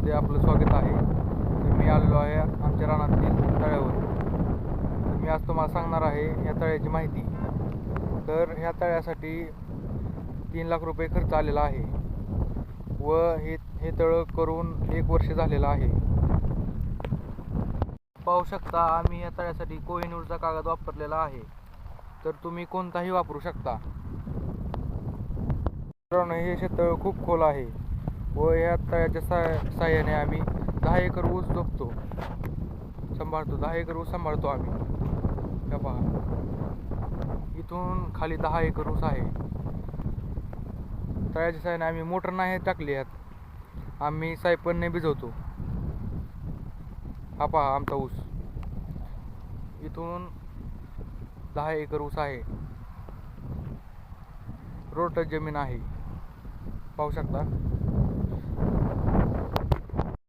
व्हिडिओमध्ये आपलं स्वागत आहे. तर मी आलेलो आहे आमच्या रानातील तळ्यावर. तर मी आज तुम्हाला सांगणार आहे या तळ्याची माहिती. तर ह्या तळ्यासाठी 3 लाख रुपये खर्च आलेला आहे व हे तळं करून 1 वर्ष झालेलं आहे. पाहू शकता आम्ही या तळ्यासाठी कोहिनूरचा कागद वापरलेला आहे. तर तुम्ही कोणताही वापरू शकता. मित्रांनो, हे शेततळ खूप खोल आहे व या तळ्याच्या साहाय्याने आम्ही 10 एकर ऊस जपतो, सांभाळतो. 10 एकर ऊस सांभाळतो आम्ही. हे पहा, इथून खाली 10 एकर ऊस आहे. तळ्याच्या साहाय्याने आम्ही मोटर नाही टाकली यात, आम्ही सायपनने भिजवतो. हा पहा आमचा ऊस. इथून 10 एकर ऊस आहे. रोटट जमीन आहे, पाहू शकता.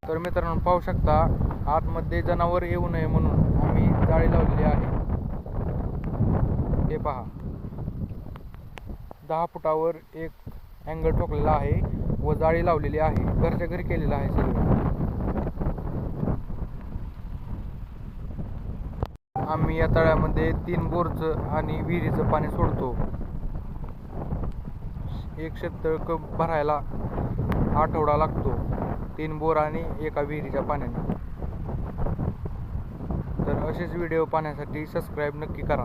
तर मित्रांनो, पाहू शकता आतमध्ये जनावर येऊ नये म्हणून आम्ही जाळी लावलेली आहे. हे पहा, 10 फुटावर एक अँगल ठोकलेला आहे व जाळी लावलेली आहे. घरच्या घरी केलेलं आहे सगळं. आम्ही या तळ्यामध्ये 3 बोरचं आणि विहिरीचं पाणी सोडतो. एक शेततळ भरायला आठवडा लागतो 3 बोर आणि एका विहिरीच्या पाण्याने. तर असेच व्हिडिओ पाहण्यासाठी सबस्क्राईब नक्की करा.